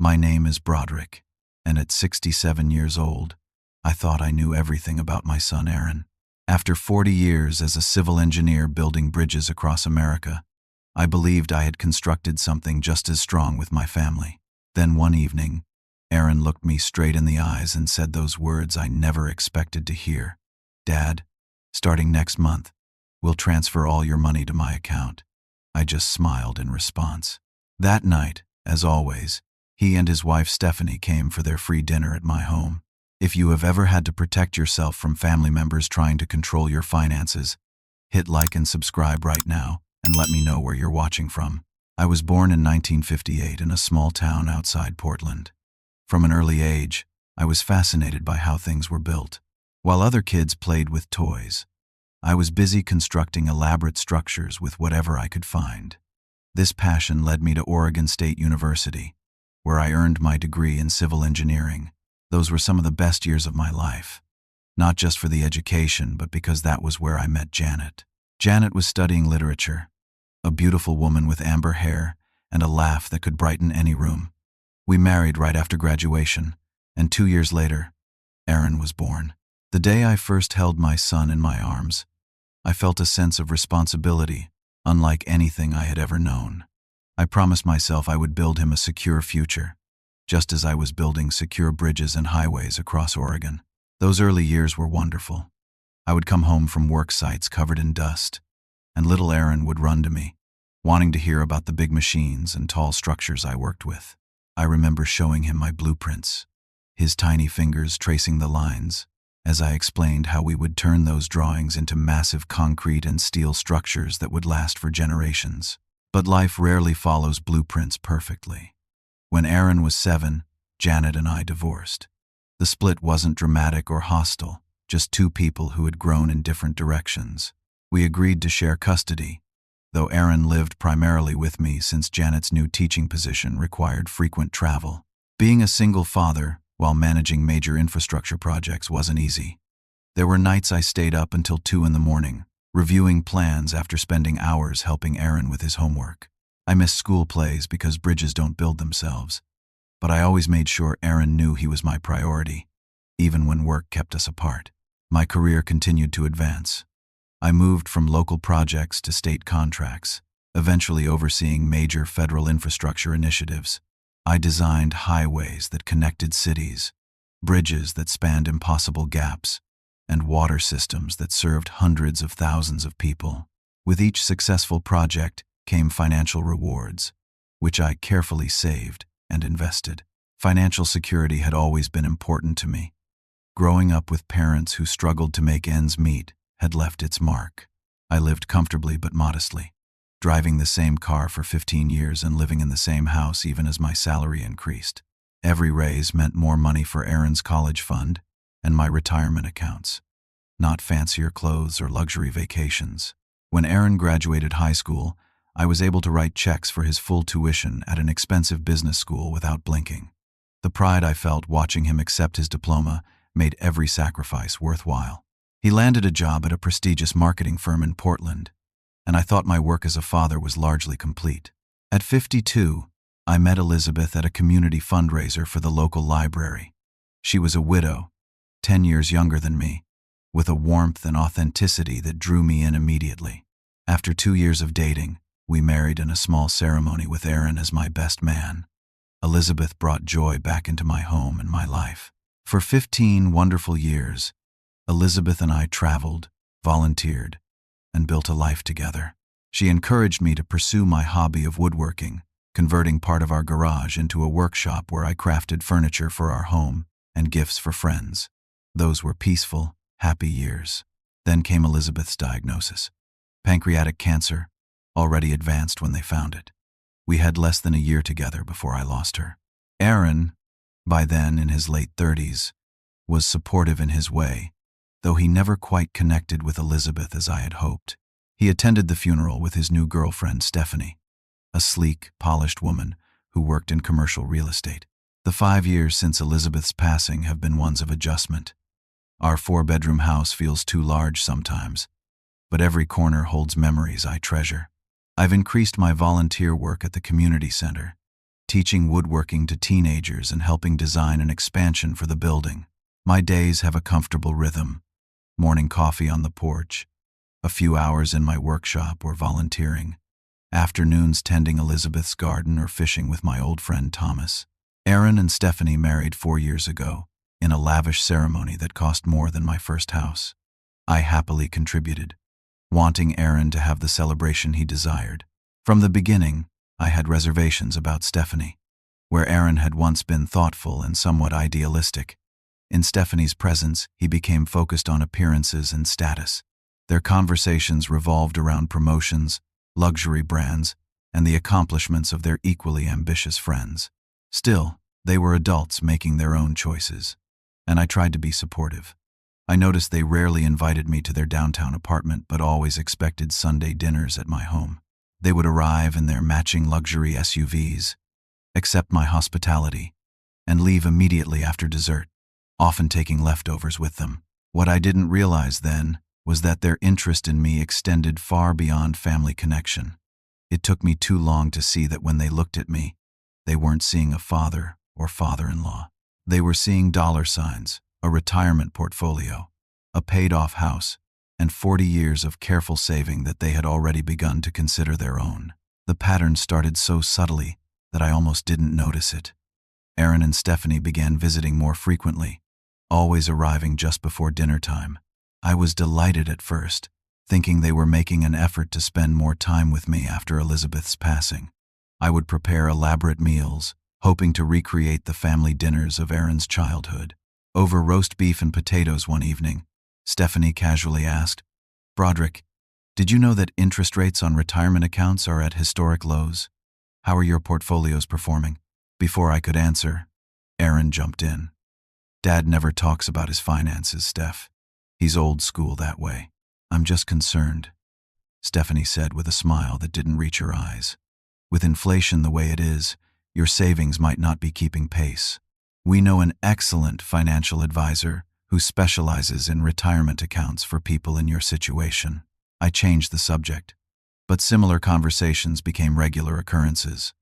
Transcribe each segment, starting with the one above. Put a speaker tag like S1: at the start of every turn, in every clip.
S1: My name is Broderick, and at 67 years old, I thought I knew everything about my son Aaron. After 40 years as a civil engineer building bridges across America, I believed I had constructed something just as strong with my family. Then one evening, Aaron looked me straight in the eyes and said those words I never expected to hear. "Dad, starting next month, we'll transfer all your money to my account." I just smiled in response. That night, as always, he and his wife Stephanie came for their free dinner at my home. If you have ever had to protect yourself from family members trying to control your finances, hit like and subscribe right now and let me know where you're watching from. I was born in 1958 in a small town outside Portland. From an early age, I was fascinated by how things were built. While other kids played with toys, I was busy constructing elaborate structures with whatever I could find. This passion led me to Oregon State University, where I earned my degree in civil engineering. Those were some of the best years of my life, not just for the education, but because that was where I met Janet. Janet was studying literature, a beautiful woman with amber hair and a laugh that could brighten any room. We married right after graduation, and 2 years later, Aaron was born. The day I first held my son in my arms, I felt a sense of responsibility unlike anything I had ever known. I promised myself I would build him a secure future, just as I was building secure bridges and highways across Oregon. Those early years were wonderful. I would come home from work sites covered in dust, and little Aaron would run to me, wanting to hear about the big machines and tall structures I worked with. I remember showing him my blueprints, his tiny fingers tracing the lines, as I explained how we would turn those drawings into massive concrete and steel structures that would last for generations. But life rarely follows blueprints perfectly. When Aaron was 7, Janet and I divorced. The split wasn't dramatic or hostile, just two people who had grown in different directions. We agreed to share custody, though Aaron lived primarily with me since Janet's new teaching position required frequent travel. Being a single father while managing major infrastructure projects wasn't easy. There were nights I stayed up until 2 in the morning, reviewing plans after spending hours helping Aaron with his homework. I missed school plays because bridges don't build themselves, but I always made sure Aaron knew he was my priority, even when work kept us apart. My career continued to advance. I moved from local projects to state contracts, eventually overseeing major federal infrastructure initiatives. I designed highways that connected cities, bridges that spanned impossible gaps, and water systems that served hundreds of thousands of people. With each successful project came financial rewards, which I carefully saved and invested. Financial security had always been important to me. Growing up with parents who struggled to make ends meet had left its mark. I lived comfortably but modestly, driving the same car for 15 years and living in the same house even as my salary increased. Every raise meant more money for Aaron's college fund and my retirement accounts, not fancier clothes or luxury vacations. When Aaron graduated high school, I was able to write checks for his full tuition at an expensive business school without blinking. The pride I felt watching him accept his diploma made every sacrifice worthwhile. He landed a job at a prestigious marketing firm in Portland, and I thought my work as a father was largely complete. At 52, I met Elizabeth at a community fundraiser for the local library. She was a widow, 10 years younger than me, with a warmth and authenticity that drew me in immediately. After 2 years of dating, we married in a small ceremony with Aaron as my best man. Elizabeth brought joy back into my home and my life. For 15 wonderful years, Elizabeth and I traveled, volunteered, and built a life together. She encouraged me to pursue my hobby of woodworking, converting part of our garage into a workshop where I crafted furniture for our home and gifts for friends. Those were peaceful, happy years. Then came Elizabeth's diagnosis: pancreatic cancer, already advanced when they found it. We had less than a year together before I lost her. Aaron, by then in his late 30s, was supportive in his way, though he never quite connected with Elizabeth as I had hoped. He attended the funeral with his new girlfriend, Stephanie, a sleek, polished woman who worked in commercial real estate. The 5 years since Elizabeth's passing have been ones of adjustment. Our 4-bedroom house feels too large sometimes, but every corner holds memories I treasure. I've increased my volunteer work at the community center, teaching woodworking to teenagers and helping design an expansion for the building. My days have a comfortable rhythm. Morning coffee on the porch, a few hours in my workshop or volunteering, afternoons tending Elizabeth's garden or fishing with my old friend Thomas. Aaron and Stephanie married 4 years ago, in a lavish ceremony that cost more than my first house. I happily contributed, wanting Aaron to have the celebration he desired. From the beginning, I had reservations about Stephanie. Where Aaron had once been thoughtful and somewhat idealistic, in Stephanie's presence he became focused on appearances and status. Their conversations revolved around promotions, luxury brands, and the accomplishments of their equally ambitious friends. Still, they were adults making their own choices, and I tried to be supportive. I noticed they rarely invited me to their downtown apartment but always expected Sunday dinners at my home. They would arrive in their matching luxury SUVs, accept my hospitality, and leave immediately after dessert, often taking leftovers with them. What I didn't realize then was that their interest in me extended far beyond family connection. It took me too long to see that when they looked at me, they weren't seeing a father or father-in-law. They were seeing dollar signs, a retirement portfolio, a paid-off house, and 40 years of careful saving that they had already begun to consider their own. The pattern started so subtly that I almost didn't notice it. Aaron and Stephanie began visiting more frequently, always arriving just before dinner time. I was delighted at first, thinking they were making an effort to spend more time with me after Elizabeth's passing. I would prepare elaborate meals, hoping to recreate the family dinners of Aaron's childhood. Over roast beef and potatoes one evening, Stephanie casually asked, "Broderick, did you know that interest rates on retirement accounts are at historic lows? How are your portfolios performing?" Before I could answer, Aaron jumped in. "Dad never talks about his finances, Steph. He's old school that way. I'm just concerned," Stephanie said with a smile that didn't reach her eyes. "With inflation the way it is, your savings might not be keeping pace. We know an excellent financial advisor who specializes in retirement accounts for people in your situation." I changed the subject, but similar conversations became regular occurrences.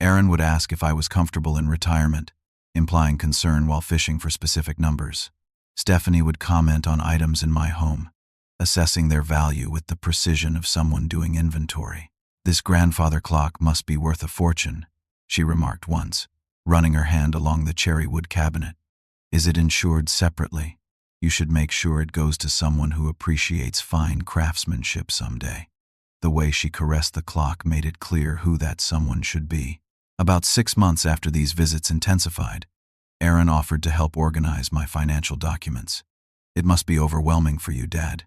S1: Aaron would ask if I was comfortable in retirement, implying concern while fishing for specific numbers. Stephanie would comment on items in my home, assessing their value with the precision of someone doing inventory. "This grandfather clock must be worth a fortune," she remarked once, running her hand along the cherry wood cabinet. "Is it insured separately? You should make sure it goes to someone who appreciates fine craftsmanship someday." The way she caressed the clock made it clear who that someone should be. About 6 months after these visits intensified, Aaron offered to help organize my financial documents. "It must be overwhelming for you, Dad,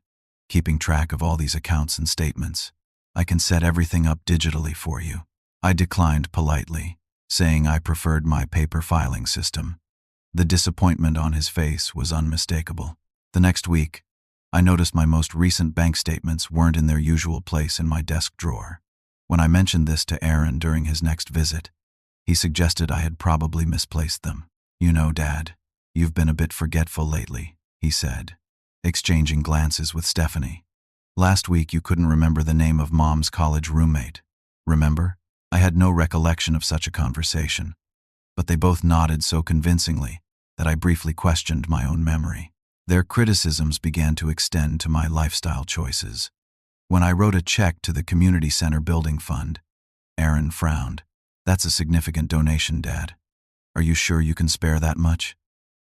S1: keeping track of all these accounts and statements. I can set everything up digitally for you." I declined politely, saying I preferred my paper filing system. The disappointment on his face was unmistakable. The next week, I noticed my most recent bank statements weren't in their usual place in my desk drawer. When I mentioned this to Aaron during his next visit, he suggested I had probably misplaced them. "You know, Dad, you've been a bit forgetful lately," he said, exchanging glances with Stephanie. "Last week you couldn't remember the name of Mom's college roommate. Remember?" I had no recollection of such a conversation, but they both nodded so convincingly that I briefly questioned my own memory. Their criticisms began to extend to my lifestyle choices. When I wrote a check to the community center building fund, Aaron frowned. "That's a significant donation, Dad. Are you sure you can spare that much?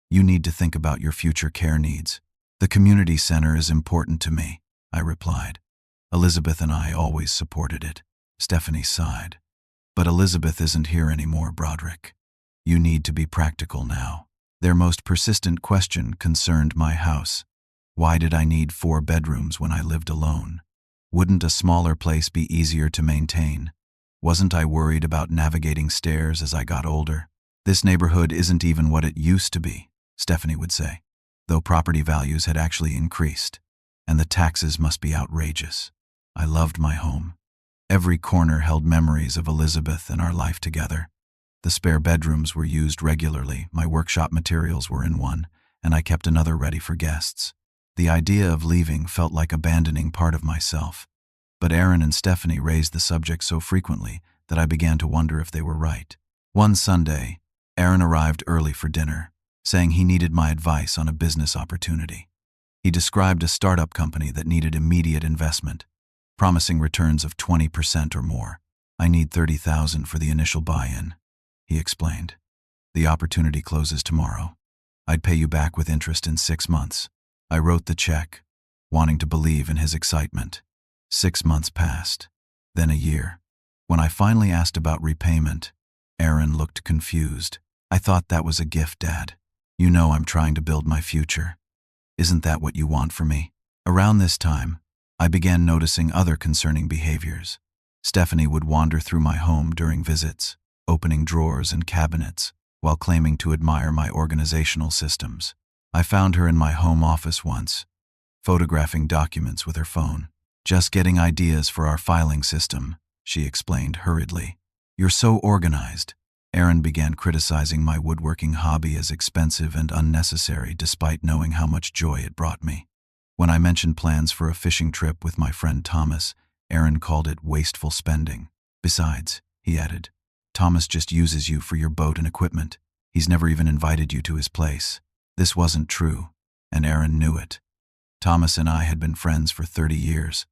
S1: You need to think about your future care needs." "The community center is important to me," I replied. "Elizabeth and I always supported it." Stephanie sighed. "But Elizabeth isn't here anymore, Broderick. You need to be practical now." Their most persistent question concerned my house. Why did I need 4 bedrooms when I lived alone? Wouldn't a smaller place be easier to maintain? Wasn't I worried about navigating stairs as I got older? "This neighborhood isn't even what it used to be," Stephanie would say, though property values had actually increased, and the taxes must be outrageous. I loved my home. Every corner held memories of Elizabeth and our life together. The spare bedrooms were used regularly, my workshop materials were in one, and I kept another ready for guests. The idea of leaving felt like abandoning part of myself, but Aaron and Stephanie raised the subject so frequently that I began to wonder if they were right. One Sunday, Aaron arrived early for dinner, saying he needed my advice on a business opportunity. He described a startup company that needed immediate investment, promising returns of 20% or more. "I need $30,000 for the initial buy-in," he explained. "The opportunity closes tomorrow. I'd pay you back with interest in 6 months." I wrote the check, wanting to believe in his excitement. 6 months passed, then a year. When I finally asked about repayment, Aaron looked confused. "I thought that was a gift, Dad. You know I'm trying to build my future. Isn't that what you want for me?" Around this time, I began noticing other concerning behaviors. Stephanie would wander through my home during visits, opening drawers and cabinets while claiming to admire my organizational systems. I found her in my home office once, photographing documents with her phone. "Just getting ideas for our filing system," she explained hurriedly. "You're so organized." Aaron began criticizing my woodworking hobby as expensive and unnecessary despite knowing how much joy it brought me. When I mentioned plans for a fishing trip with my friend Thomas, Aaron called it wasteful spending. "Besides," he added, "Thomas just uses you for your boat and equipment. He's never even invited you to his place." This wasn't true, and Aaron knew it. Thomas and I had been friends for 30 years,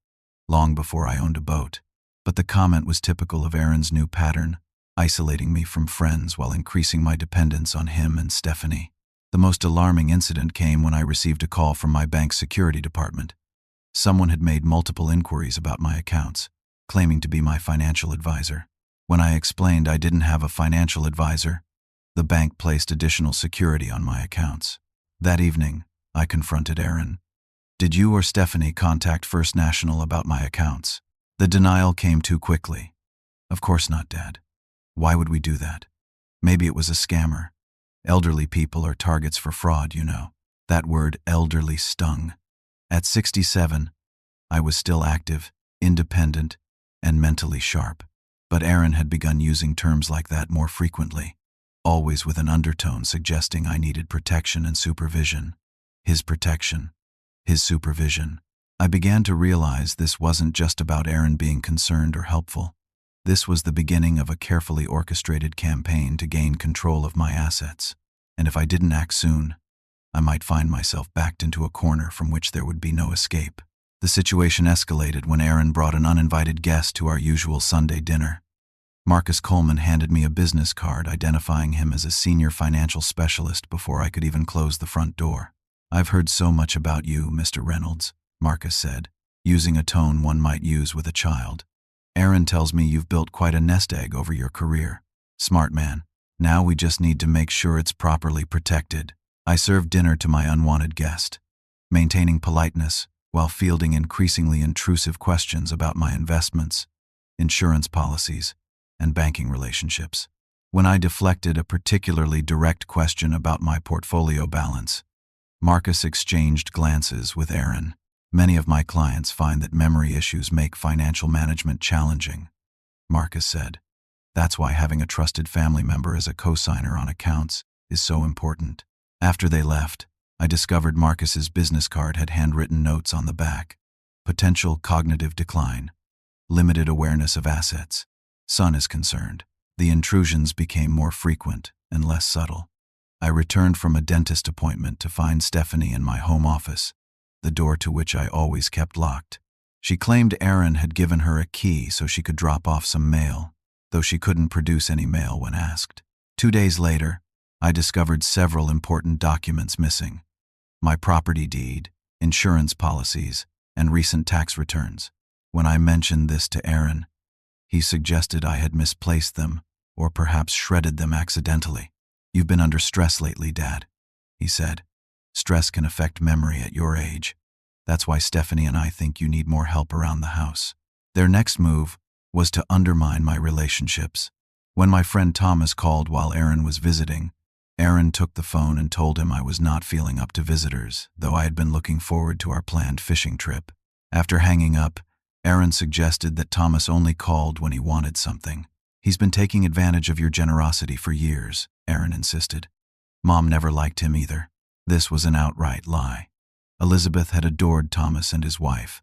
S1: long before I owned a boat. But the comment was typical of Aaron's new pattern, isolating me from friends while increasing my dependence on him and Stephanie. The most alarming incident came when I received a call from my bank's security department. Someone had made multiple inquiries about my accounts, claiming to be my financial advisor. When I explained I didn't have a financial advisor, the bank placed additional security on my accounts. That evening, I confronted Aaron. "Did you or Stephanie contact First National about my accounts?" The denial came too quickly. "Of course not, Dad. Why would we do that? Maybe it was a scammer. Elderly people are targets for fraud, you know." That word elderly stung. At 67, I was still active, independent, and mentally sharp. But Aaron had begun using terms like that more frequently, always with an undertone suggesting I needed protection and supervision. His protection, his supervision. I began to realize this wasn't just about Aaron being concerned or helpful. This was the beginning of a carefully orchestrated campaign to gain control of my assets. And if I didn't act soon, I might find myself backed into a corner from which there would be no escape. The situation escalated when Aaron brought an uninvited guest to our usual Sunday dinner. Marcus Coleman handed me a business card identifying him as a senior financial specialist before I could even close the front door. "I've heard so much about you, Mr. Reynolds," Marcus said, using a tone one might use with a child. "Aaron tells me you've built quite a nest egg over your career. Smart man. Now we just need to make sure it's properly protected." I served dinner to my unwanted guest, maintaining politeness while fielding increasingly intrusive questions about my investments, insurance policies, and banking relationships. When I deflected a particularly direct question about my portfolio balance, Marcus exchanged glances with Aaron. "Many of my clients find that memory issues make financial management challenging," Marcus said. "That's why having a trusted family member as a co-signer on accounts is so important." After they left, I discovered Marcus's business card had handwritten notes on the back. "Potential cognitive decline. Limited awareness of assets. Son is concerned." The intrusions became more frequent and less subtle. I returned from a dentist appointment to find Stephanie in my home office, the door to which I always kept locked. She claimed Aaron had given her a key so she could drop off some mail, though she couldn't produce any mail when asked. 2 days later, I discovered several important documents missing: my property deed, insurance policies, and recent tax returns. When I mentioned this to Aaron, he suggested I had misplaced them or perhaps shredded them accidentally. "You've been under stress lately, Dad," he said. "Stress can affect memory at your age. That's why Stephanie and I think you need more help around the house." Their next move was to undermine my relationships. When my friend Thomas called while Aaron was visiting, Aaron took the phone and told him I was not feeling up to visitors, though I had been looking forward to our planned fishing trip. After hanging up, Aaron suggested that Thomas only called when he wanted something. "He's been taking advantage of your generosity for years," Aaron insisted. "Mom never liked him either." This was an outright lie. Elizabeth had adored Thomas and his wife,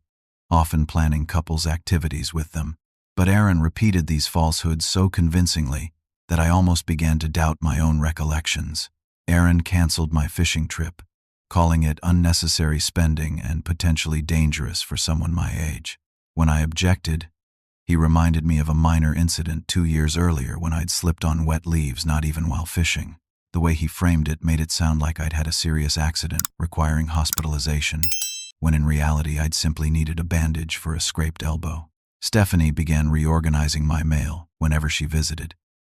S1: often planning couples activities with them. But Aaron repeated these falsehoods so convincingly that I almost began to doubt my own recollections. Aaron canceled my fishing trip, calling it unnecessary spending and potentially dangerous for someone my age. When I objected, he reminded me of a minor incident 2 years earlier when I'd slipped on wet leaves not even while fishing. The way he framed it made it sound like I'd had a serious accident requiring hospitalization, when in reality I'd simply needed a bandage for a scraped elbow. Stephanie began reorganizing my mail whenever she visited,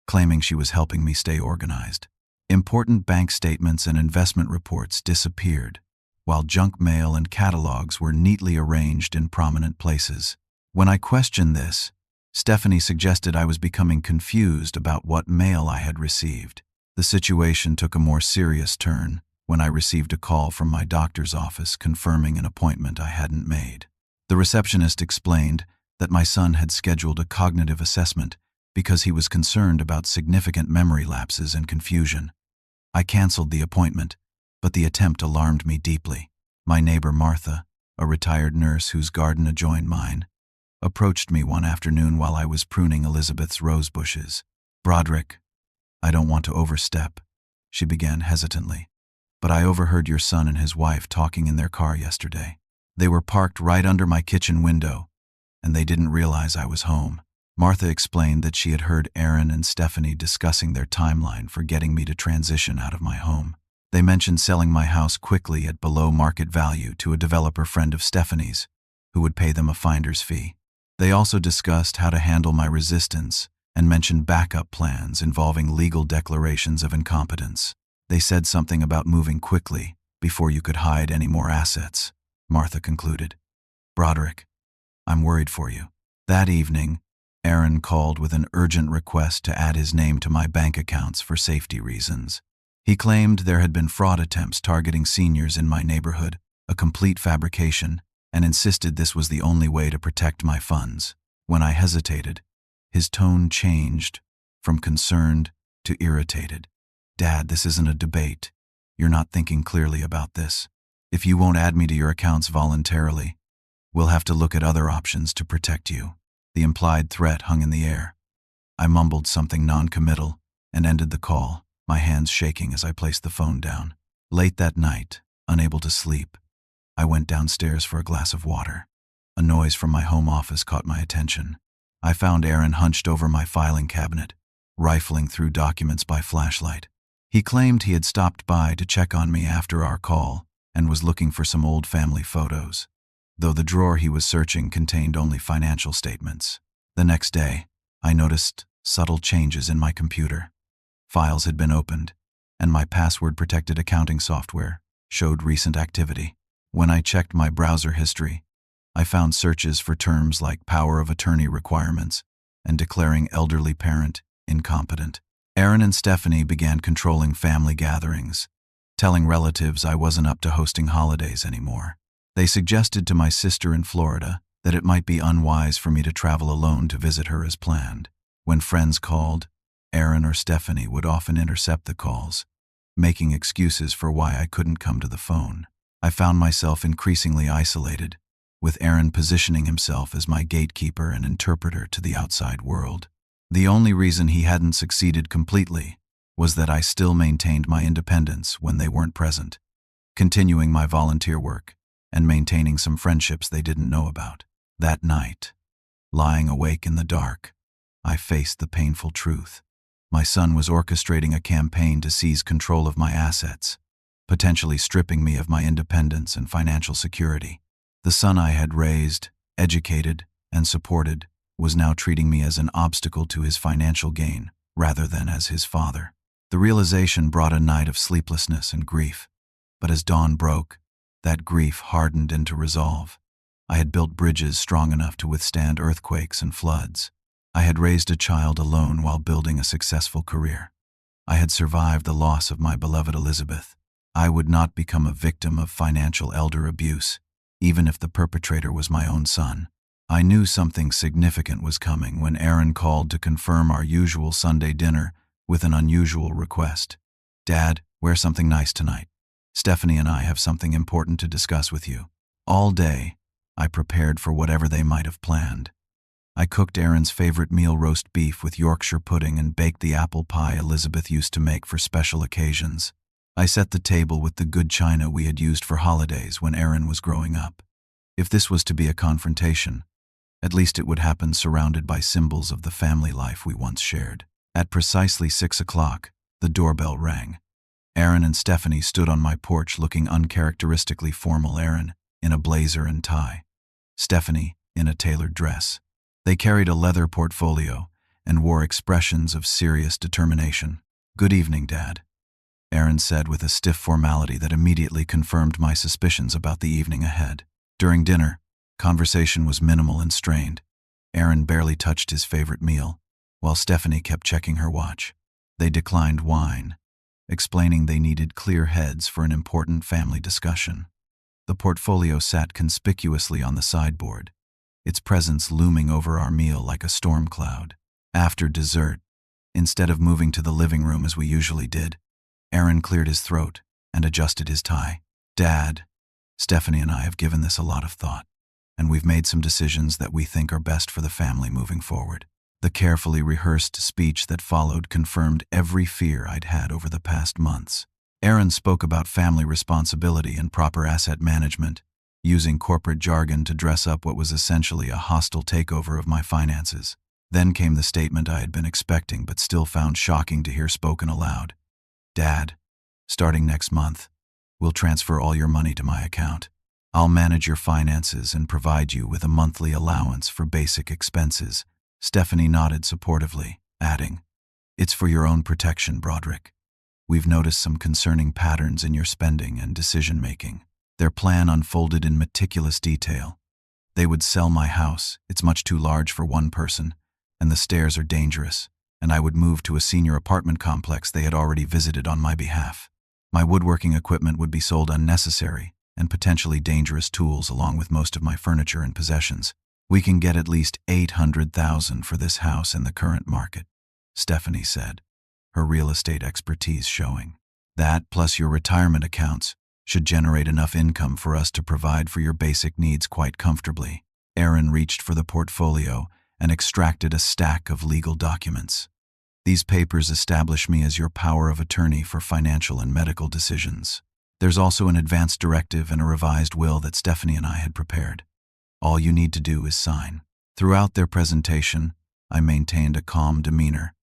S1: claiming she was helping me stay organized. Important bank statements and investment reports disappeared, while junk mail and catalogs were neatly arranged in prominent places. When I questioned this, Stephanie suggested I was becoming confused about what mail I had received. The situation took a more serious turn when I received a call from my doctor's office confirming an appointment I hadn't made. The receptionist explained that my son had scheduled a cognitive assessment because he was concerned about significant memory lapses and confusion. I canceled the appointment, but the attempt alarmed me deeply. My neighbor Martha, a retired nurse whose garden adjoined mine, approached me one afternoon while I was pruning Elizabeth's rose bushes. "Broderick, I don't want to overstep," she began hesitantly, "but I overheard your son and his wife talking in their car yesterday. They were parked right under my kitchen window, and they didn't realize I was home." Martha explained that she had heard Aaron and Stephanie discussing their timeline for getting me to transition out of my home. They mentioned selling my house quickly at below market value to a developer friend of Stephanie's, who would pay them a finder's fee. They also discussed how to handle my resistance and mentioned backup plans involving legal declarations of incompetence. They said something about moving quickly before you could hide any more assets. Martha concluded. "Broderick, I'm worried for you." That evening, Aaron called with an urgent request to add his name to my bank accounts for safety reasons. He claimed there had been fraud attempts targeting seniors in my neighborhood, a complete fabrication, and insisted this was the only way to protect my funds. When I hesitated, his tone changed from concerned to irritated. "Dad, this isn't a debate. You're not thinking clearly about this. If you won't add me to your accounts voluntarily, we'll have to look at other options to protect you." The implied threat hung in the air. I mumbled something non-committal and ended the call, my hands shaking as I placed the phone down. Late that night, unable to sleep, I went downstairs for a glass of water. A noise from my home office caught my attention. I found Aaron hunched over my filing cabinet, rifling through documents by flashlight. He claimed he had stopped by to check on me after our call and was looking for some old family photos, though the drawer he was searching contained only financial statements. The next day, I noticed subtle changes in my computer. Files had been opened, and my password-protected accounting software showed recent activity. When I checked my browser history, I found searches for terms like power of attorney requirements and declaring elderly parent incompetent. Aaron and Stephanie began controlling family gatherings, telling relatives I wasn't up to hosting holidays anymore. They suggested to my sister in Florida that it might be unwise for me to travel alone to visit her as planned. When friends called, Aaron or Stephanie would often intercept the calls, making excuses for why I couldn't come to the phone. I found myself increasingly isolated, with Aaron positioning himself as my gatekeeper and interpreter to the outside world. The only reason he hadn't succeeded completely was that I still maintained my independence when they weren't present, continuing my volunteer work and maintaining some friendships they didn't know about. That night, lying awake in the dark, I faced the painful truth. My son was orchestrating a campaign to seize control of my assets, potentially stripping me of my independence and financial security. The son I had raised, educated, and supported was now treating me as an obstacle to his financial gain rather than as his father. The realization brought a night of sleeplessness and grief, but as dawn broke, that grief hardened into resolve. I had built bridges strong enough to withstand earthquakes and floods. I had raised a child alone while building a successful career. I had survived the loss of my beloved Elizabeth. I would not become a victim of financial elder abuse, even if the perpetrator was my own son. I knew something significant was coming when Aaron called to confirm our usual Sunday dinner with an unusual request. "Dad, wear something nice tonight. Stephanie and I have something important to discuss with you." All day, I prepared for whatever they might have planned. I cooked Erin's favorite meal, roast beef with Yorkshire pudding, and baked the apple pie Elizabeth used to make for special occasions. I set the table with the good china we had used for holidays when Erin was growing up. If this was to be a confrontation, at least it would happen surrounded by symbols of the family life we once shared. At precisely 6 o'clock, the doorbell rang. Erin and Stephanie stood on my porch looking uncharacteristically formal, Erin in a blazer and tie, Stephanie in a tailored dress. They carried a leather portfolio and wore expressions of serious determination. "Good evening, Dad," Erin said with a stiff formality that immediately confirmed my suspicions about the evening ahead. During dinner, conversation was minimal and strained. Erin barely touched his favorite meal, while Stephanie kept checking her watch. They declined wine, explaining they needed clear heads for an important family discussion. The portfolio sat conspicuously on the sideboard, its presence looming over our meal like a storm cloud. After dessert, instead of moving to the living room as we usually did, Erin cleared his throat and adjusted his tie. "Dad, Stephanie and I have given this a lot of thought, and we've made some decisions that we think are best for the family moving forward." The carefully rehearsed speech that followed confirmed every fear I'd had over the past months. Erin spoke about family responsibility and proper asset management, using corporate jargon to dress up what was essentially a hostile takeover of my finances. Then came the statement I had been expecting but still found shocking to hear spoken aloud. "Dad, starting next month, we'll transfer all your money to my account. I'll manage your finances and provide you with a monthly allowance for basic expenses." Stephanie nodded supportively, adding, "It's for your own protection, Broderick. We've noticed some concerning patterns in your spending and decision-making." Their plan unfolded in meticulous detail. They would sell my house, it's much too large for one person, and the stairs are dangerous, and I would move to a senior apartment complex they had already visited on my behalf. My woodworking equipment would be sold, unnecessary and potentially dangerous tools, along with most of my furniture and possessions. "We can get at least $800,000 for this house in the current market," Stephanie said, her real estate expertise showing. "That, plus your retirement accounts, should generate enough income for us to provide for your basic needs quite comfortably." Erin reached for the portfolio and extracted a stack of legal documents. "These papers establish me as your power of attorney for financial and medical decisions. There's also an advance directive and a revised will that Stephanie and I had prepared. All you need to do is sign." Throughout their presentation, I maintained a calm demeanor,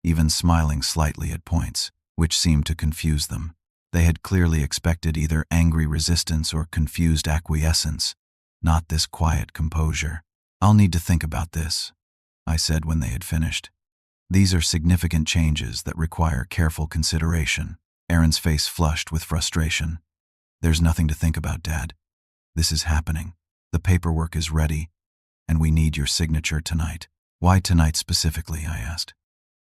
S1: even smiling slightly at points, which seemed to confuse them. They had clearly expected either angry resistance or confused acquiescence, not this quiet composure. "I'll need to think about this," I said when they had finished. "These are significant changes that require careful consideration." Erin's face flushed with frustration. "There's nothing to think about, Dad. This is happening. The paperwork is ready, and we need your signature tonight." "Why tonight specifically?" I asked,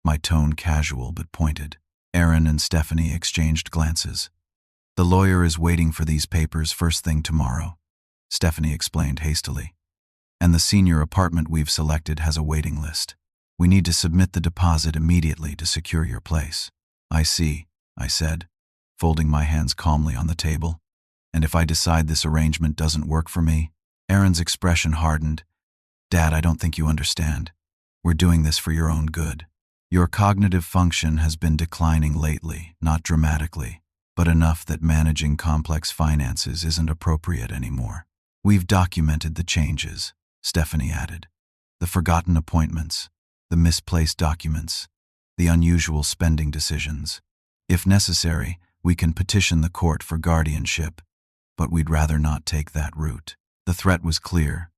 S1: my tone casual but pointed. Erin and Stephanie exchanged glances. "The lawyer is waiting for these papers first thing tomorrow," Stephanie explained hastily. "And the senior apartment we've selected has a waiting list. We need to submit the deposit immediately to secure your place." "I see," I said, folding my hands calmly on the table. "And if I decide this arrangement doesn't work for me?" Erin's expression hardened. "Dad, I don't think you understand. We're doing this for your own good. Your cognitive function has been declining lately, not dramatically, but enough that managing complex finances isn't appropriate anymore. We've documented the changes," Stephanie added. "The forgotten appointments, the misplaced documents, the unusual spending decisions. If necessary, we can petition the court for guardianship, but we'd rather not take that route." The threat was clear.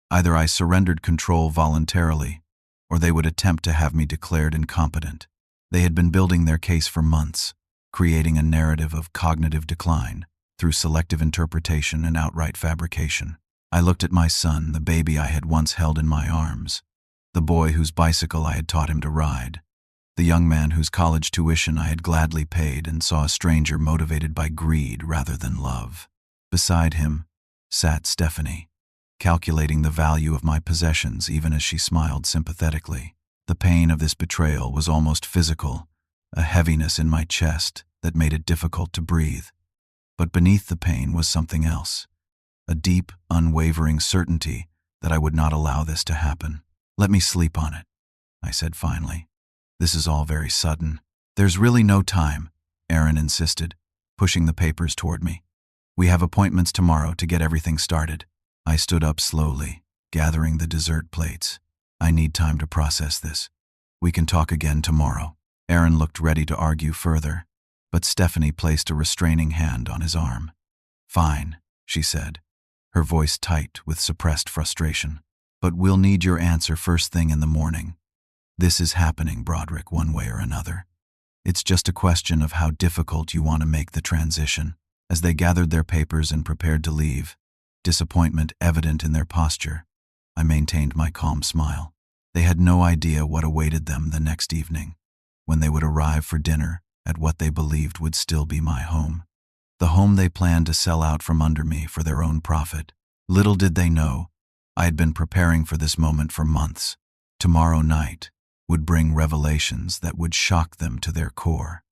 S1: Either I surrendered control voluntarily, or they would attempt to have me declared incompetent. They had been building their case for months, creating a narrative of cognitive decline through selective interpretation and outright fabrication. I looked at my son, the baby I had once held in my arms, the boy whose bicycle I had taught him to ride, the young man whose college tuition I had gladly paid, and saw a stranger motivated by greed rather than love. Beside him sat Stephanie, calculating the value of my possessions even as she smiled sympathetically. The pain of this betrayal was almost physical, a heaviness in my chest that made it difficult to breathe. But beneath the pain was something else, a deep, unwavering certainty that I would not allow this to happen. Let me sleep on it, I said finally. This is all very sudden. There's really no time, Aaron insisted, pushing the papers toward me. We have appointments tomorrow to get everything started. I stood up slowly, gathering the dessert plates. I need time to process this. We can talk again tomorrow. Aaron looked ready to argue further, but Stephanie placed a restraining hand on his arm. Fine, she said, her voice tight with suppressed frustration. But we'll need your answer first thing in the morning. This is happening, Broderick, one way or another. It's just a question of how difficult you want to make the transition. As they gathered their papers and prepared to leave, disappointment evident in their posture, I maintained my calm smile. They had no idea what awaited them the next evening, when they would arrive for dinner at what they believed would still be my home. The home they planned to sell out from under me for their own profit. Little did they know, I had been preparing for this moment for months. Tomorrow night would bring revelations that would shock them to their core,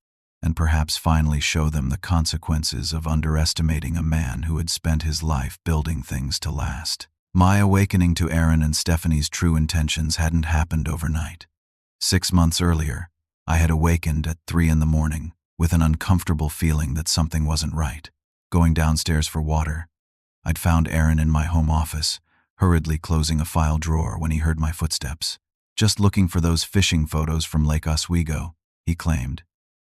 S1: and perhaps finally show them the consequences of underestimating a man who had spent his life building things to last. My awakening to Aaron and Stephanie's true intentions hadn't happened overnight. 6 months earlier, I had awakened at 3 a.m. with an uncomfortable feeling that something wasn't right. Going downstairs for water, I'd found Aaron in my home office, hurriedly closing a file drawer when he heard my footsteps. Just looking for those fishing photos from Lake Oswego, he claimed,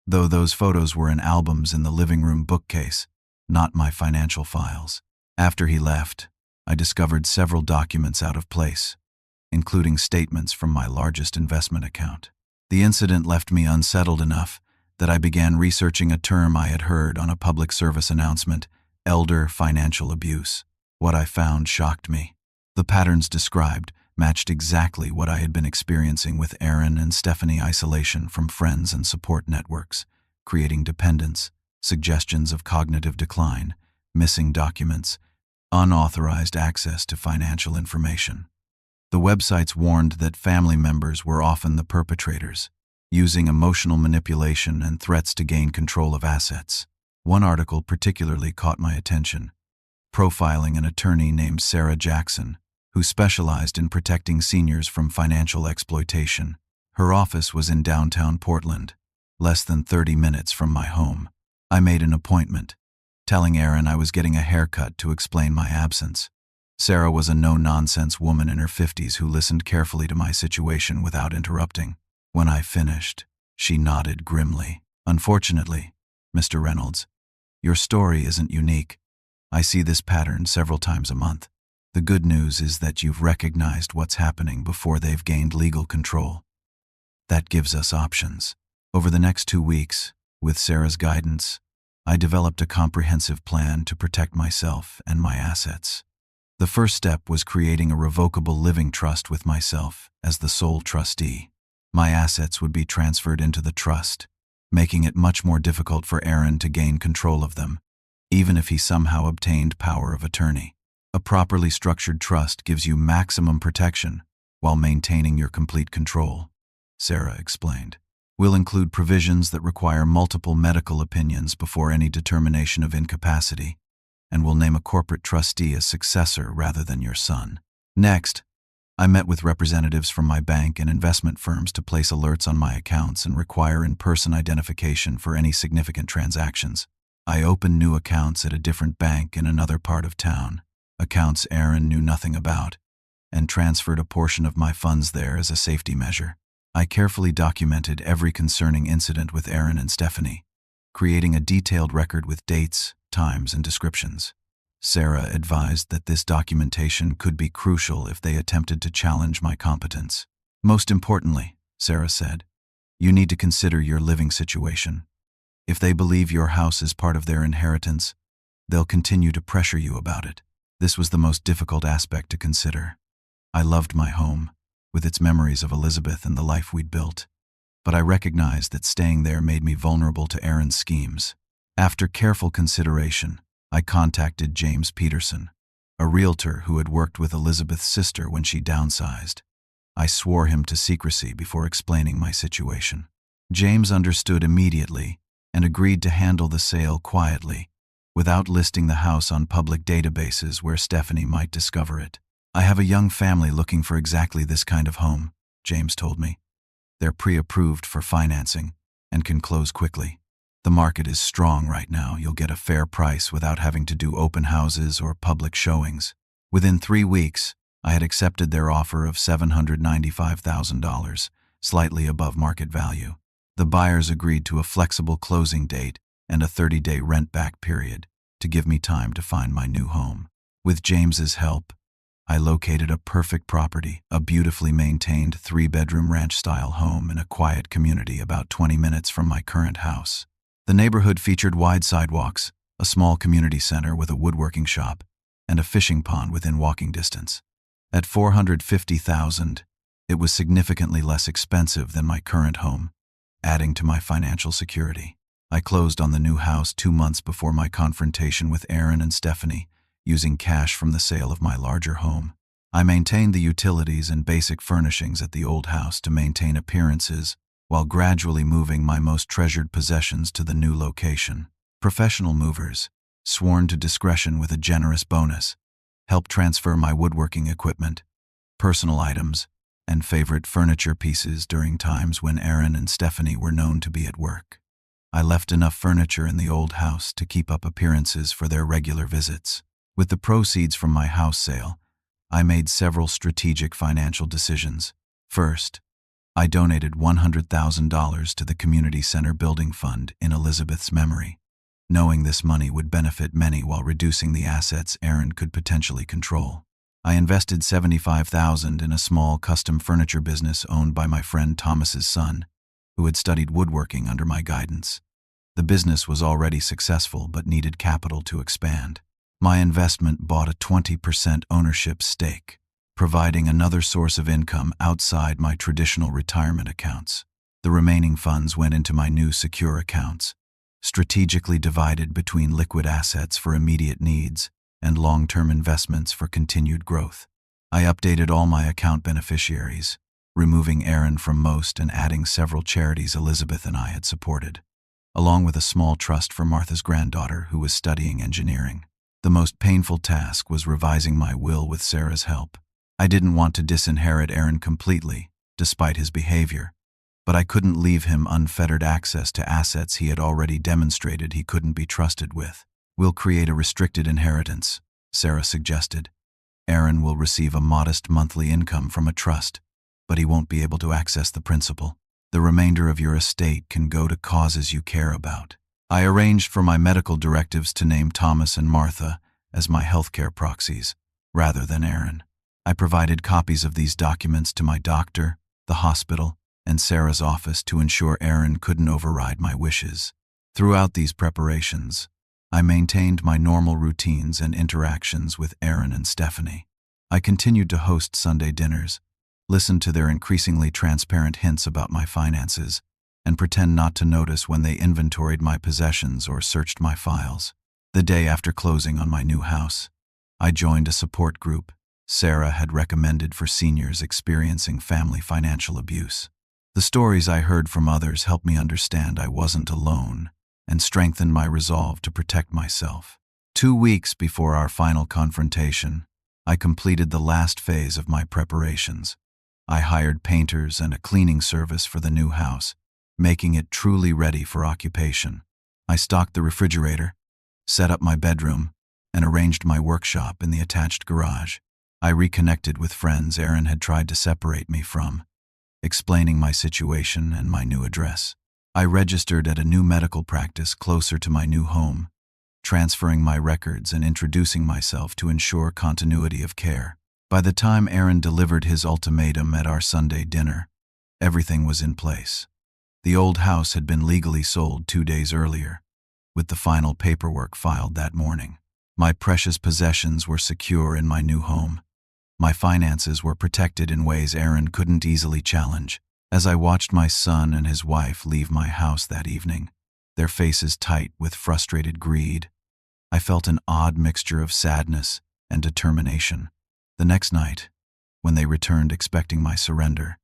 S1: though those photos were in albums in the living room bookcase, not my financial files. After he left, I discovered several documents out of place, including statements from my largest investment account. The incident left me unsettled enough that I began researching a term I had heard on a public service announcement: elder financial abuse. What I found shocked me. The patterns described matched exactly what I had been experiencing with Aaron and Stephanie: isolation from friends and support networks, creating dependence, suggestions of cognitive decline, missing documents, unauthorized access to financial information. The websites warned that family members were often the perpetrators, using emotional manipulation and threats to gain control of assets. One article particularly caught my attention, profiling an attorney named Sarah Jackson, who specialized in protecting seniors from financial exploitation. Her office was in downtown Portland, less than 30 minutes from my home. I made an appointment, telling Aaron I was getting a haircut to explain my absence. Sarah was a no-nonsense woman in her 50s who listened carefully to my situation without interrupting. When I finished, she nodded grimly. Unfortunately, Mr. Reynolds, your story isn't unique. I see this pattern several times a month. The good news is that you've recognized what's happening before they've gained legal control. That gives us options. Over the next 2 weeks, with Sarah's guidance, I developed a comprehensive plan to protect myself and my assets. The first step was creating a revocable living trust with myself as the sole trustee. My assets would be transferred into the trust, making it much more difficult for Aaron to gain control of them, even if he somehow obtained power of attorney. A properly structured trust gives you maximum protection while maintaining your complete control, Sarah explained. We'll include provisions that require multiple medical opinions before any determination of incapacity, and we'll name a corporate trustee as successor rather than your son. Next, I met with representatives from my bank and investment firms to place alerts on my accounts and require in-person identification for any significant transactions. I opened new accounts at a different bank in another part of town, accounts Aaron knew nothing about, and transferred a portion of my funds there as a safety measure. I carefully documented every concerning incident with Aaron and Stephanie, creating a detailed record with dates, times, and descriptions. Sarah advised that this documentation could be crucial if they attempted to challenge my competence. Most importantly, Sarah said, you need to consider your living situation. If they believe your house is part of their inheritance, they'll continue to pressure you about it. This was the most difficult aspect to consider. I loved my home, with its memories of Elizabeth and the life we'd built, but I recognized that staying there made me vulnerable to Aaron's schemes. After careful consideration, I contacted James Peterson, a realtor who had worked with Elizabeth's sister when she downsized. I swore him to secrecy before explaining my situation. James understood immediately and agreed to handle the sale quietly, without listing the house on public databases where Stephanie might discover it. "I have a young family looking for exactly this kind of home," James told me. "They're pre-approved for financing and can close quickly. The market is strong right now. You'll get a fair price without having to do open houses or public showings." Within 3 weeks, I had accepted their offer of $795,000, slightly above market value. The buyers agreed to a flexible closing date and a 30-day rent-back period to give me time to find my new home. With James's help, I located a perfect property, a beautifully maintained 3-bedroom ranch-style home in a quiet community about 20 minutes from my current house. The neighborhood featured wide sidewalks, a small community center with a woodworking shop, and a fishing pond within walking distance. At $450,000, it was significantly less expensive than my current home, adding to my financial security. I closed on the new house 2 months before my confrontation with Aaron and Stephanie, using cash from the sale of my larger home. I maintained the utilities and basic furnishings at the old house to maintain appearances, while gradually moving my most treasured possessions to the new location. Professional movers, sworn to discretion with a generous bonus, helped transfer my woodworking equipment, personal items, and favorite furniture pieces during times when Aaron and Stephanie were known to be at work. I left enough furniture in the old house to keep up appearances for their regular visits. With the proceeds from my house sale, I made several strategic financial decisions. First, I donated $100,000 to the Community Center Building Fund in Elizabeth's memory, knowing this money would benefit many while reducing the assets Aaron could potentially control. I invested $75,000 in a small custom furniture business owned by my friend Thomas's son, who had studied woodworking under my guidance. The business was already successful but needed capital to expand. My investment bought a 20% ownership stake, providing another source of income outside my traditional retirement accounts. The remaining funds went into my new secure accounts, strategically divided between liquid assets for immediate needs and long-term investments for continued growth. I updated all my account beneficiaries, removing Aaron from most and adding several charities Elizabeth and I had supported, along with a small trust for Martha's granddaughter who was studying engineering. The most painful task was revising my will with Sarah's help. I didn't want to disinherit Aaron completely, despite his behavior, but I couldn't leave him unfettered access to assets he had already demonstrated he couldn't be trusted with. "We'll create a restricted inheritance," Sarah suggested. "Aaron will receive a modest monthly income from a trust, but he won't be able to access the principal. The remainder of your estate can go to causes you care about." I arranged for my medical directives to name Thomas and Martha as my healthcare proxies, rather than Aaron. I provided copies of these documents to my doctor, the hospital, and Sarah's office to ensure Aaron couldn't override my wishes. Throughout these preparations, I maintained my normal routines and interactions with Aaron and Stephanie. I continued to host Sunday dinners, listen to their increasingly transparent hints about my finances, and pretend not to notice when they inventoried my possessions or searched my files. The day after closing on my new house, I joined a support group Sarah had recommended for seniors experiencing family financial abuse. The stories I heard from others helped me understand I wasn't alone and strengthened my resolve to protect myself. 2 weeks before our final confrontation, I completed the last phase of my preparations. I hired painters and a cleaning service for the new house, making it truly ready for occupation. I stocked the refrigerator, set up my bedroom, and arranged my workshop in the attached garage. I reconnected with friends Aaron had tried to separate me from, explaining my situation and my new address. I registered at a new medical practice closer to my new home, transferring my records and introducing myself to ensure continuity of care. By the time Aaron delivered his ultimatum at our Sunday dinner, everything was in place. The old house had been legally sold 2 days earlier, with the final paperwork filed that morning. My precious possessions were secure in my new home. My finances were protected in ways Aaron couldn't easily challenge. As I watched my son and his wife leave my house that evening, their faces tight with frustrated greed, I felt an odd mixture of sadness and determination. The next night, when they returned expecting my surrender,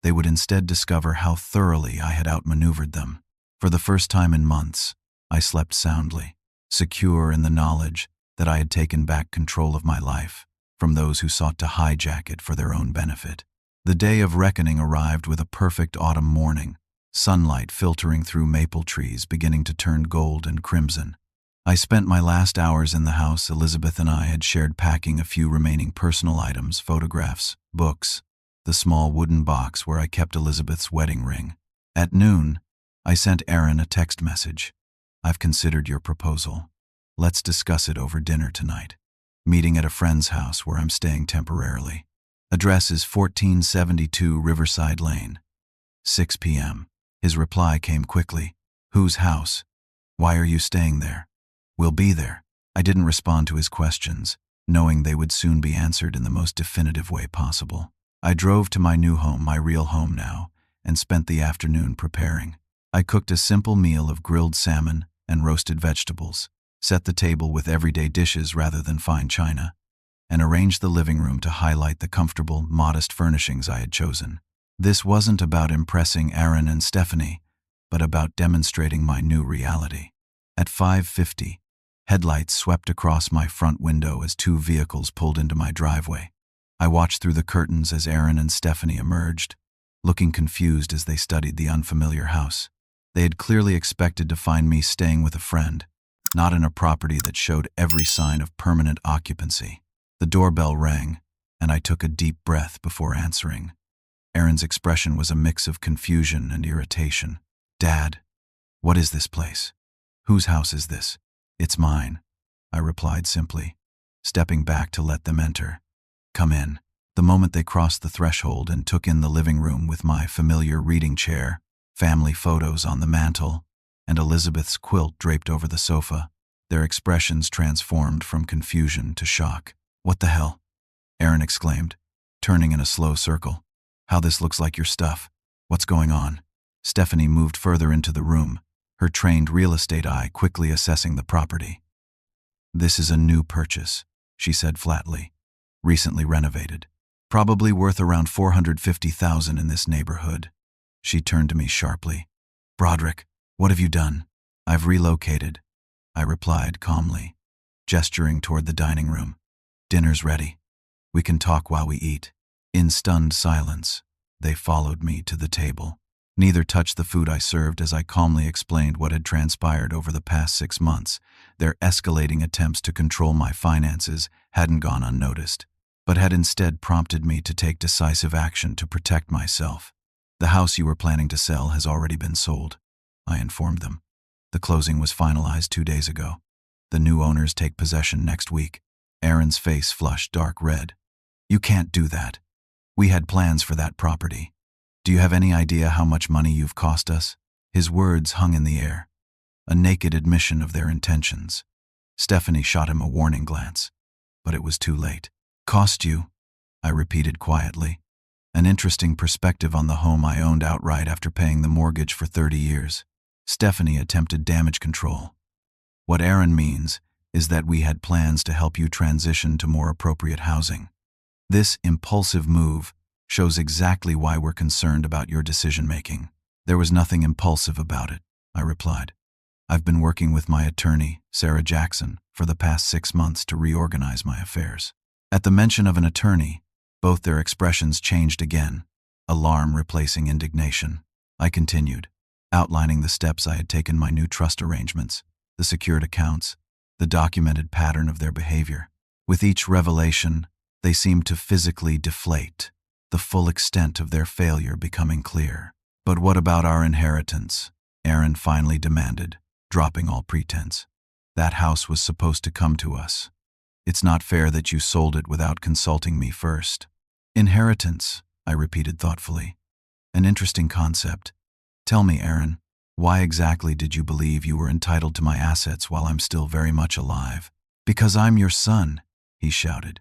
S1: they would instead discover how thoroughly I had outmaneuvered them. For the first time in months, I slept soundly, secure in the knowledge that I had taken back control of my life. from those who sought to hijack it for their own benefit. The day of reckoning arrived with a perfect autumn morning, sunlight filtering through maple trees beginning to turn gold and crimson. I spent my last hours in the house Elizabeth and I had shared, packing a few remaining personal items, photographs, books, the small wooden box where I kept Elizabeth's wedding ring. At noon, I sent Aaron a text message. "I've considered your proposal. Let's discuss it over dinner tonight. Meeting at a friend's house where I'm staying temporarily. Address is 1472 Riverside Lane. 6 p.m. His reply came quickly. "Whose house? Why are you staying there?" "We'll be there." I didn't respond to his questions, knowing they would soon be answered in the most definitive way possible. I drove to my new home, my real home now, and spent the afternoon preparing. I cooked a simple meal of grilled salmon and roasted vegetables, set the table with everyday dishes rather than fine china, and arranged the living room to highlight the comfortable, modest furnishings I had chosen. This wasn't about impressing Aaron and Stephanie, but about demonstrating my new reality. At 5:50, headlights swept across my front window as two vehicles pulled into my driveway. I watched through the curtains as Aaron and Stephanie emerged, looking confused as they studied the unfamiliar house. They had clearly expected to find me staying with a friend, not in a property that showed every sign of permanent occupancy. The doorbell rang, and I took a deep breath before answering. Aaron's expression was a mix of confusion and irritation. "Dad, what is this place? Whose house is this?" "It's mine," I replied simply, stepping back to let them enter. "Come in." The moment they crossed the threshold and took in the living room with my familiar reading chair, family photos on the mantel, and Elizabeth's quilt draped over the sofa, their expressions transformed from confusion to shock. "What the hell?" Aaron exclaimed, turning in a slow circle. "How this looks like your stuff. What's going on?" Stephanie moved further into the room, her trained real estate eye quickly assessing the property. "This is a new purchase," she said flatly. "Recently renovated. Probably worth around $450,000 in this neighborhood." She turned to me sharply. "Broderick, what have you done?" "I've relocated," I replied calmly, gesturing toward the dining room. "Dinner's ready. We can talk while we eat." In stunned silence, they followed me to the table. Neither touched the food I served as I calmly explained what had transpired over the past 6 months. Their escalating attempts to control my finances hadn't gone unnoticed, but had instead prompted me to take decisive action to protect myself. "The house you were planning to sell has already been sold," I informed them. "The closing was finalized 2 days ago. The new owners take possession next week." Aaron's face flushed dark red. "You can't do that. We had plans for that property. Do you have any idea how much money you've cost us?" His words hung in the air, a naked admission of their intentions. Stephanie shot him a warning glance, but it was too late. "Cost you?" I repeated quietly. An interesting perspective on the home I owned outright after paying the mortgage for 30 years. Stephanie attempted damage control. "What Aaron means is that we had plans to help you transition to more appropriate housing. This impulsive move shows exactly why we're concerned about your decision-making." "There was nothing impulsive about it," I replied. "I've been working with my attorney, Sarah Jackson, for the past 6 months to reorganize my affairs." At the mention of an attorney, both their expressions changed again, alarm replacing indignation. I continued, outlining the steps I had taken, my new trust arrangements, the secured accounts, the documented pattern of their behavior. With each revelation, they seemed to physically deflate, the full extent of their failure becoming clear. "But what about our inheritance?" Aaron finally demanded, dropping all pretense. "That house was supposed to come to us. It's not fair that you sold it without consulting me first." "Inheritance," I repeated thoughtfully. "An interesting concept. Tell me, Aaron, why exactly did you believe you were entitled to my assets while I'm still very much alive?" "Because I'm your son," he shouted.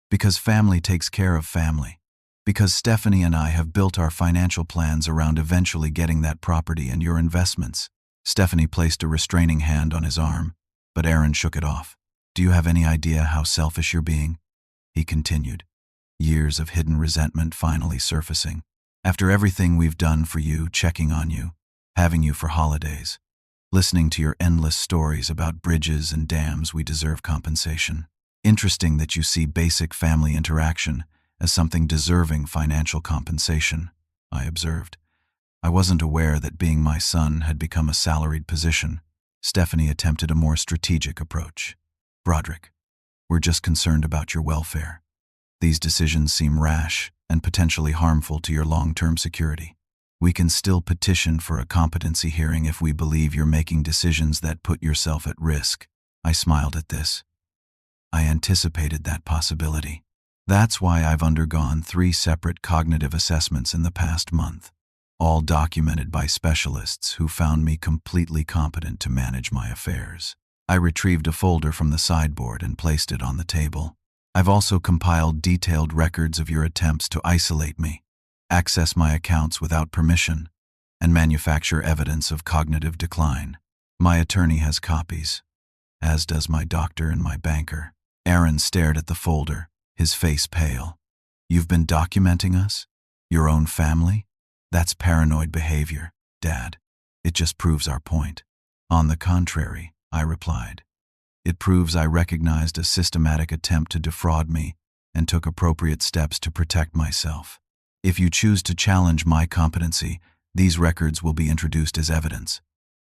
S1: "Because family takes care of family. Because Stephanie and I have built our financial plans around eventually getting that property and your investments." Stephanie placed a restraining hand on his arm, but Aaron shook it off. "Do you have any idea how selfish you're being?" he continued, years of hidden resentment finally surfacing. "After everything we've done for you, checking on you, having you for holidays, listening to your endless stories about bridges and dams, we deserve compensation. Interesting that you see basic family interaction as something deserving financial compensation, I observed. I wasn't aware that being my son had become a salaried position. Stephanie attempted a more strategic approach. Broderick, we're just concerned about your welfare. These decisions seem rash and potentially harmful to your long-term security. We can still petition for a competency hearing if we believe you're making decisions that put yourself at risk. I smiled at this. I anticipated that possibility. That's why I've undergone 3 separate cognitive assessments in the past month, all documented by specialists who found me completely competent to manage my affairs. I retrieved a folder from the sideboard and placed it on the table. I've also compiled detailed records of your attempts to isolate me, access my accounts without permission, and manufacture evidence of cognitive decline. My attorney has copies, as does my doctor and my banker. Aaron stared at the folder, his face pale. You've been documenting us? Your own family? That's paranoid behavior, Dad. It just proves our point. On the contrary, I replied. It proves I recognized a systematic attempt to defraud me and took appropriate steps to protect myself. If you choose to challenge my competency, these records will be introduced as evidence.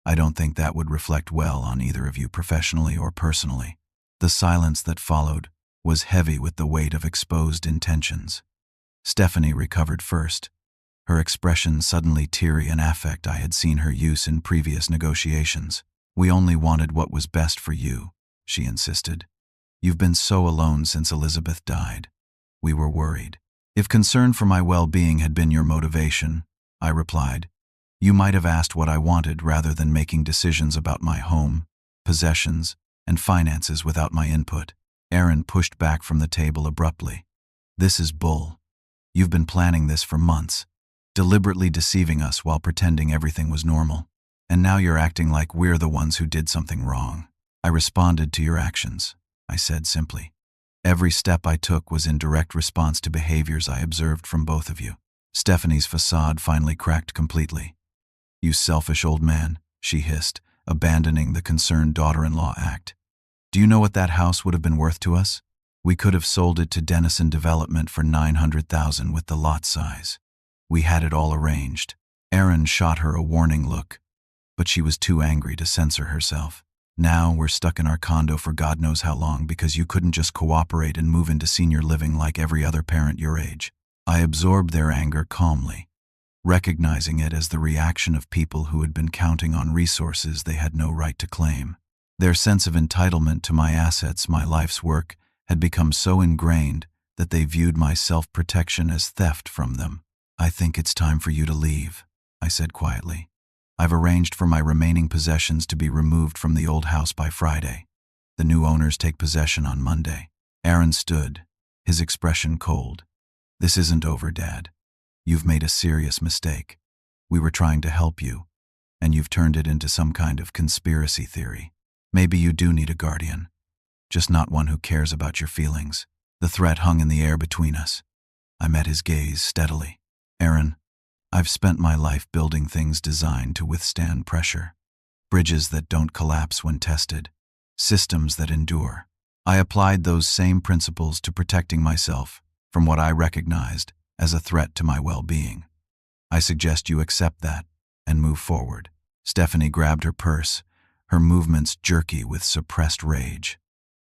S1: I don't think that would reflect well on either of you professionally or personally. The silence that followed was heavy with the weight of exposed intentions. Stephanie recovered first, her expression suddenly teary in affect I had seen her use in previous negotiations. We only wanted what was best for you, she insisted. You've been so alone since Elizabeth died. We were worried. If concern for my well-being had been your motivation, I replied, you might have asked what I wanted rather than making decisions about my home, possessions, and finances without my input. Aaron pushed back from the table abruptly. This is bull. You've been planning this for months, deliberately deceiving us while pretending everything was normal. And now you're acting like we're the ones who did something wrong. I responded to your actions, I said simply. Every step I took was in direct response to behaviors I observed from both of you. Stephanie's facade finally cracked completely. You selfish old man, she hissed, abandoning the concerned daughter-in-law act. Do you know what that house would have been worth to us? We could have sold it to Denison Development for $900,000 with the lot size. We had it all arranged. Aaron shot her a warning look, but she was too angry to censor herself. Now we're stuck in our condo for God knows how long because you couldn't just cooperate and move into senior living like every other parent your age. I absorbed their anger calmly, recognizing it as the reaction of people who had been counting on resources they had no right to claim. Their sense of entitlement to my assets, my life's work, had become so ingrained that they viewed my self-protection as theft from them. I think it's time for you to leave, I said quietly. I've arranged for my remaining possessions to be removed from the old house by Friday. The new owners take possession on Monday. Aaron stood, his expression cold. This isn't over, Dad. You've made a serious mistake. We were trying to help you, and you've turned it into some kind of conspiracy theory. Maybe you do need a guardian, just not one who cares about your feelings. The threat hung in the air between us. I met his gaze steadily. Aaron, I've spent my life building things designed to withstand pressure. Bridges that don't collapse when tested. Systems that endure. I applied those same principles to protecting myself from what I recognized as a threat to my well-being. I suggest you accept that and move forward. Stephanie grabbed her purse, her movements jerky with suppressed rage.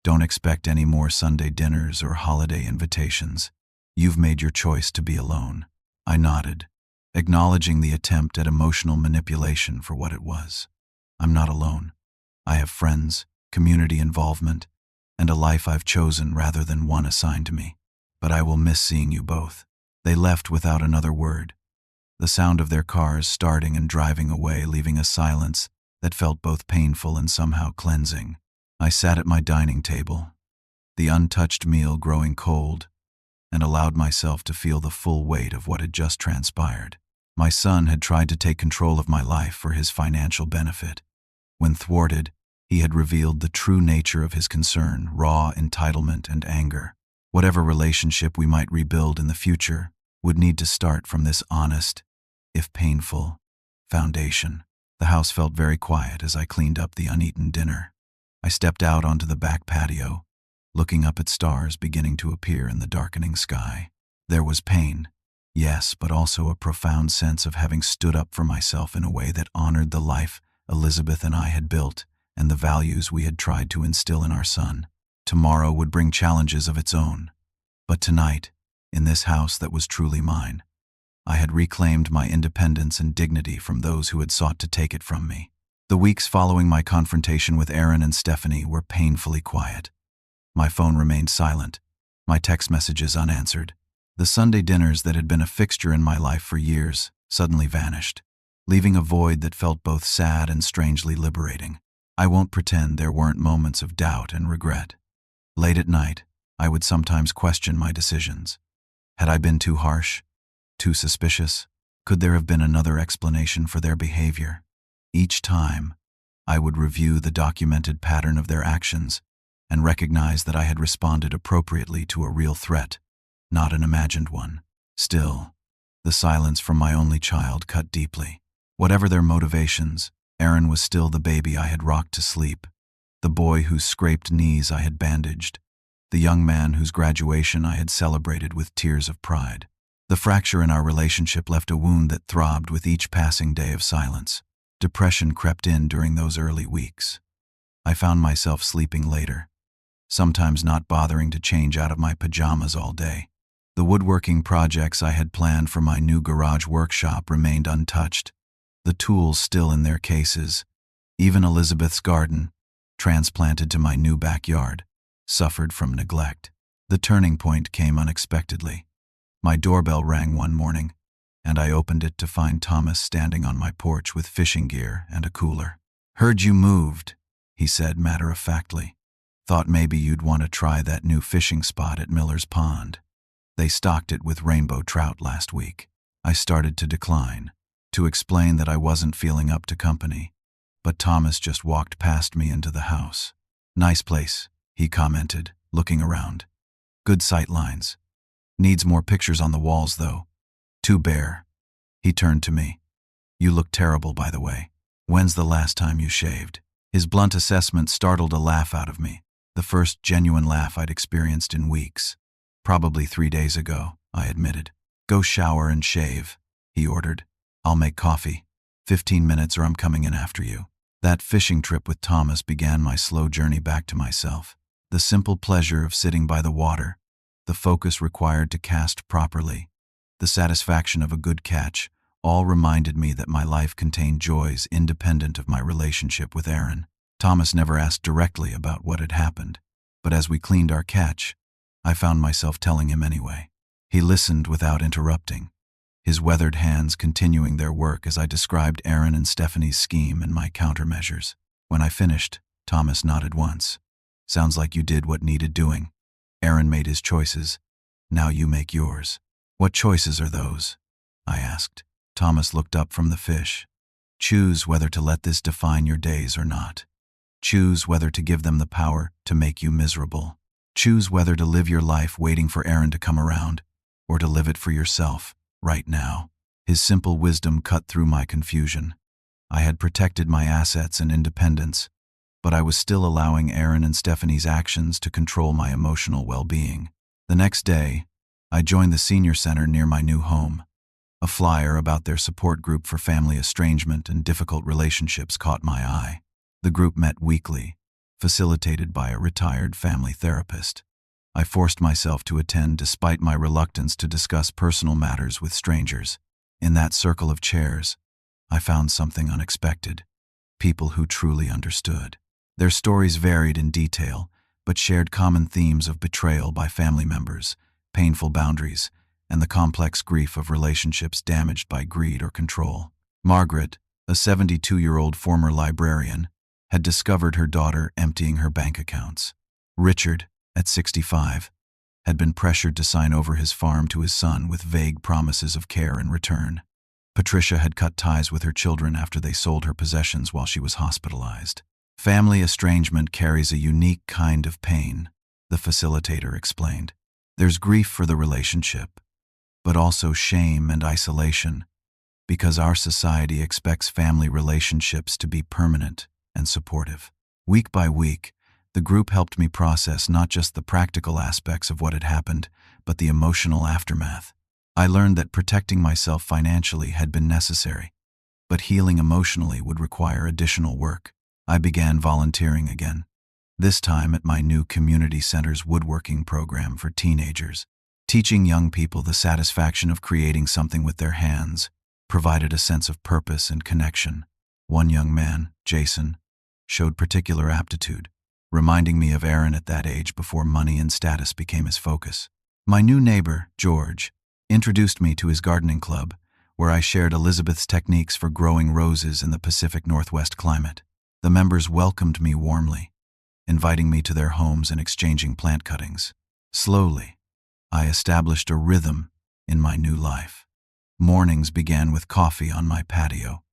S1: Don't expect any more Sunday dinners or holiday invitations. You've made your choice to be alone. I nodded, acknowledging the attempt at emotional manipulation for what it was. I'm not alone. I have friends, community involvement, and a life I've chosen rather than one assigned to me. But I will miss seeing you both. They left without another word, the sound of their cars starting and driving away, leaving a silence that felt both painful and somehow cleansing. I sat at my dining table, the untouched meal growing cold, and allowed myself to feel the full weight of what had just transpired. My son had tried to take control of my life for his financial benefit. When thwarted, he had revealed the true nature of his concern, raw entitlement and anger. Whatever relationship we might rebuild in the future would need to start from this honest, if painful, foundation. The house felt very quiet as I cleaned up the uneaten dinner. I stepped out onto the back patio, looking up at stars beginning to appear in the darkening sky. There was pain, yes, but also a profound sense of having stood up for myself in a way that honored the life Elizabeth and I had built and the values we had tried to instill in our son. Tomorrow would bring challenges of its own, but tonight, in this house that was truly mine, I had reclaimed my independence and dignity from those who had sought to take it from me. The weeks following my confrontation with Aaron and Stephanie were painfully quiet. My phone remained silent, my text messages unanswered. The Sunday dinners that had been a fixture in my life for years suddenly vanished, leaving a void that felt both sad and strangely liberating. I won't pretend there weren't moments of doubt and regret. Late at night, I would sometimes question my decisions. Had I been too harsh? Too suspicious? Could there have been another explanation for their behavior? Each time, I would review the documented pattern of their actions and recognize that I had responded appropriately to a real threat, not an imagined one. Still, the silence from my only child cut deeply. Whatever their motivations, Aaron was still the baby I had rocked to sleep, the boy whose scraped knees I had bandaged, the young man whose graduation I had celebrated with tears of pride. The fracture in our relationship left a wound that throbbed with each passing day of silence. Depression crept in during those early weeks. I found myself sleeping later, sometimes not bothering to change out of my pajamas all day. The woodworking projects I had planned for my new garage workshop remained untouched, the tools still in their cases. Even Elizabeth's garden, transplanted to my new backyard, suffered from neglect. The turning point came unexpectedly. My doorbell rang one morning, and I opened it to find Thomas standing on my porch with fishing gear and a cooler. "Heard you moved," he said matter-of-factly. "Thought maybe you'd want to try that new fishing spot at Miller's Pond. They stocked it with rainbow trout last week." I started to decline, to explain that I wasn't feeling up to company, but Thomas just walked past me into the house. "Nice place," he commented, looking around. "Good sight lines. Needs more pictures on the walls, though. Too bare." He turned to me. "You look terrible, by the way. When's the last time you shaved?" His blunt assessment startled a laugh out of me, the first genuine laugh I'd experienced in weeks. "Probably 3 days ago," I admitted. "Go shower and shave," he ordered. "I'll make coffee. 15 minutes or I'm coming in after you." That fishing trip with Thomas began my slow journey back to myself. The simple pleasure of sitting by the water, the focus required to cast properly, the satisfaction of a good catch, all reminded me that my life contained joys independent of my relationship with Aaron. Thomas never asked directly about what had happened, but as we cleaned our catch, I found myself telling him anyway. He listened without interrupting, his weathered hands continuing their work as I described Aaron and Stephanie's scheme and my countermeasures. When I finished, Thomas nodded once. "Sounds like you did what needed doing. Aaron made his choices. Now you make yours." "What choices are those?" I asked. Thomas looked up from the fish. "Choose whether to let this define your days or not. Choose whether to give them the power to make you miserable. Choose whether to live your life waiting for Aaron to come around, or to live it for yourself, right now." His simple wisdom cut through my confusion. I had protected my assets and independence, but I was still allowing Aaron and Stephanie's actions to control my emotional well-being. The next day, I joined the senior center near my new home. A flyer about their support group for family estrangement and difficult relationships caught my eye. The group met weekly, facilitated by a retired family therapist. I forced myself to attend despite my reluctance to discuss personal matters with strangers. In that circle of chairs, I found something unexpected: people who truly understood. Their stories varied in detail, but shared common themes of betrayal by family members, painful boundaries, and the complex grief of relationships damaged by greed or control. Margaret, a 72-year-old former librarian, had discovered her daughter emptying her bank accounts. Richard, at 65, had been pressured to sign over his farm to his son with vague promises of care in return. Patricia had cut ties with her children after they sold her possessions while she was hospitalized. "Family estrangement carries a unique kind of pain," the facilitator explained. "There's grief for the relationship, but also shame and isolation, because our society expects family relationships to be permanent and supportive." Week by week, The group helped me process not just the practical aspects of what had happened, but the emotional aftermath. I learned that protecting myself financially had been necessary, but healing emotionally would require additional work. I began volunteering again, this time at my new community center's woodworking program for teenagers. Teaching young people the satisfaction of creating something with their hands provided a sense of purpose and connection. One young man, Jason, showed particular aptitude, reminding me of Aaron at that age before money and status became his focus. My new neighbor, George, introduced me to his gardening club, where I shared Elizabeth's techniques for growing roses in the Pacific Northwest climate. The members welcomed me warmly, inviting me to their homes and exchanging plant cuttings. Slowly, I established a rhythm in my new life. Mornings began with coffee on my patio,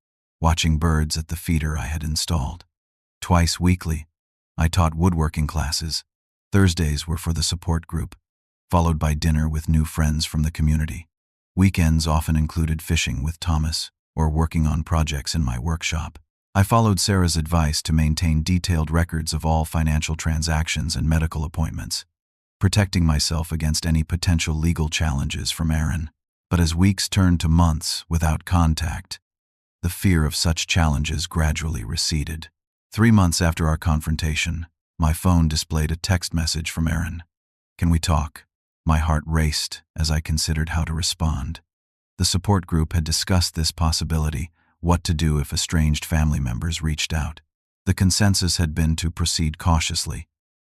S1: watching birds at the feeder I had installed. Twice weekly, I taught woodworking classes. Thursdays were for the support group, followed by dinner with new friends from the community. Weekends often included fishing with Thomas or working on projects in my workshop. I followed Sarah's advice to maintain detailed records of all financial transactions and medical appointments, protecting myself against any potential legal challenges from Aaron. But as weeks turned to months without contact, the fear of such challenges gradually receded. 3 months after our confrontation, my phone displayed a text message from Aaron. "Can we talk?" My heart raced as I considered how to respond. The support group had discussed this possibility, what to do if estranged family members reached out. The consensus had been to proceed cautiously,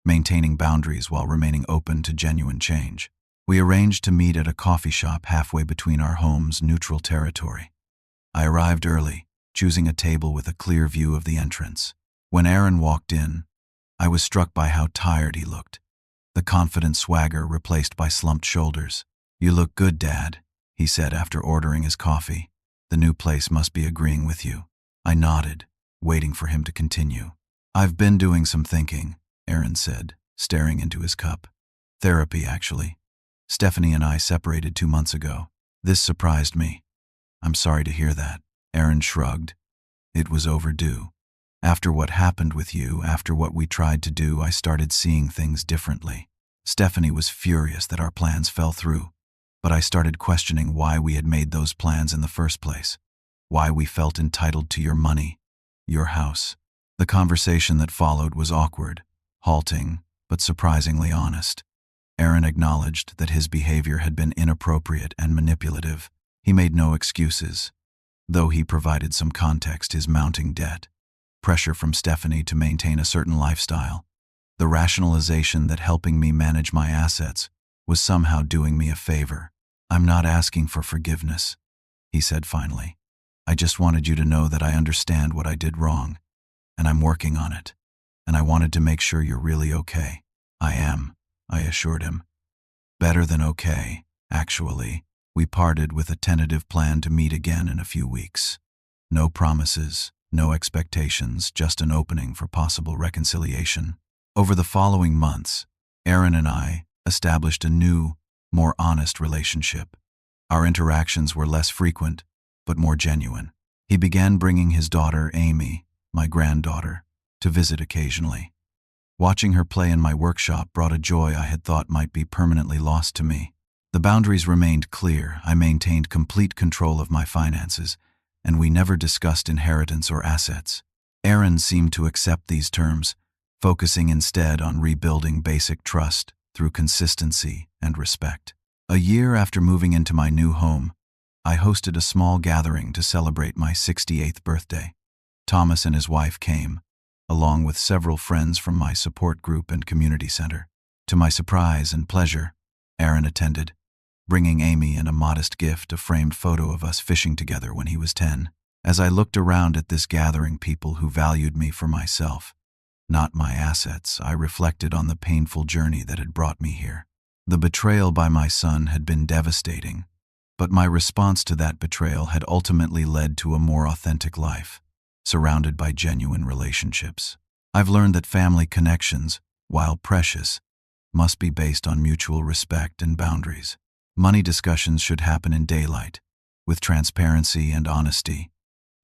S1: maintaining boundaries while remaining open to genuine change. We arranged to meet at a coffee shop halfway between our homes' neutral territory. I arrived early, choosing a table with a clear view of the entrance. When Aaron walked in, I was struck by how tired he looked, the confident swagger replaced by slumped shoulders. "You look good, Dad," he said after ordering his coffee. "The new place must be agreeing with you." I nodded, waiting for him to continue. "I've been doing some thinking," Aaron said, staring into his cup. "Therapy, actually. Stephanie and I separated 2 months ago. This surprised me." "I'm sorry to hear that." Aaron shrugged. "It was overdue. After what happened with you, after what we tried to do, I started seeing things differently. Stephanie was furious that our plans fell through, but I started questioning why we had made those plans in the first place, why we felt entitled to your money, your house." The conversation that followed was awkward, halting, but surprisingly honest. Aaron acknowledged that his behavior had been inappropriate and manipulative. He made no excuses, though he provided some context: his mounting debt, pressure from Stephanie to maintain a certain lifestyle, the rationalization that helping me manage my assets was somehow doing me a favor. "I'm not asking for forgiveness," he said finally. "I just wanted you to know that I understand what I did wrong, and I'm working on it, and I wanted to make sure you're really okay." "I am," I assured him. "Better than okay, actually." We parted with a tentative plan to meet again in a few weeks. No promises, no expectations, just an opening for possible reconciliation. Over the following months, Aaron and I established a new, more honest relationship. Our interactions were less frequent, but more genuine. He began bringing his daughter, Amy, my granddaughter, to visit occasionally. Watching her play in my workshop brought a joy I had thought might be permanently lost to me. The boundaries remained clear. I maintained complete control of my finances, and we never discussed inheritance or assets. Aaron seemed to accept these terms, focusing instead on rebuilding basic trust through consistency and respect. A year after moving into my new home, I hosted a small gathering to celebrate my 68th birthday. Thomas and his wife came, along with several friends from my support group and community center. To my surprise and pleasure, Aaron attended, bringing Amy in a modest gift, a framed photo of us fishing together when he was 10. As I looked around at this gathering, people who valued me for myself, not my assets, I reflected on the painful journey that had brought me here. The betrayal by my son had been devastating, but my response to that betrayal had ultimately led to a more authentic life, surrounded by genuine relationships. I've learned that family connections, while precious, must be based on mutual respect and boundaries. Money discussions should happen in daylight, with transparency and honesty,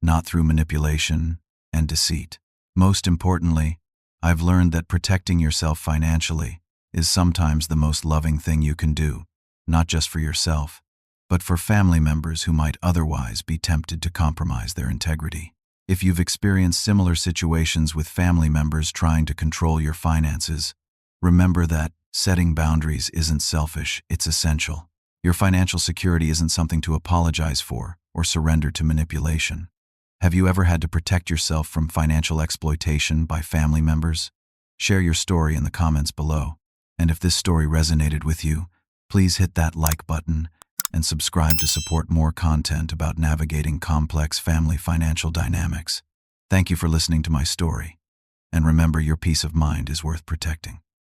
S1: not through manipulation and deceit. Most importantly, I've learned that protecting yourself financially is sometimes the most loving thing you can do, not just for yourself, but for family members who might otherwise be tempted to compromise their integrity. If you've experienced similar situations with family members trying to control your finances, remember that setting boundaries isn't selfish, it's essential. Your financial security isn't something to apologize for or surrender to manipulation. Have you ever had to protect yourself from financial exploitation by family members? Share your story in the comments below. And if this story resonated with you, please hit that like button and subscribe to support more content about navigating complex family financial dynamics. Thank you for listening to my story. And remember, your peace of mind is worth protecting.